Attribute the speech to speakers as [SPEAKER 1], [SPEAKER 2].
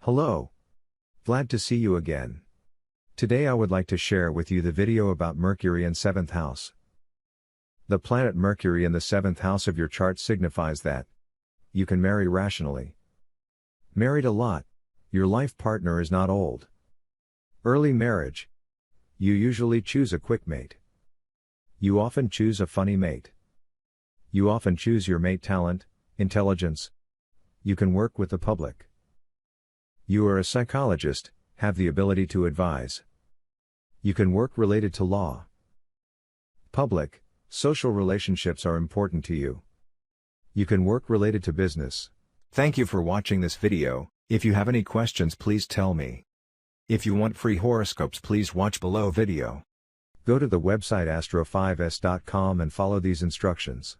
[SPEAKER 1] Hello. Glad to see you again. Today I would like to share with you the video about Mercury in 7th house. The planet Mercury in the 7th house of your chart signifies that you can marry rationally. Married a lot. Your life partner is not old. Early marriage. You usually choose a quick mate. You often choose a funny mate. You often choose your mate talent, intelligence. You can work with the public. You are a psychologist, have the ability to advise. You can work related to law. Public, social relationships are important to you. You can work related to business. Thank you for watching this video. If you have any questions, please tell me. If you want free horoscopes, please watch below video. Go to the website astro5s.com and follow these instructions.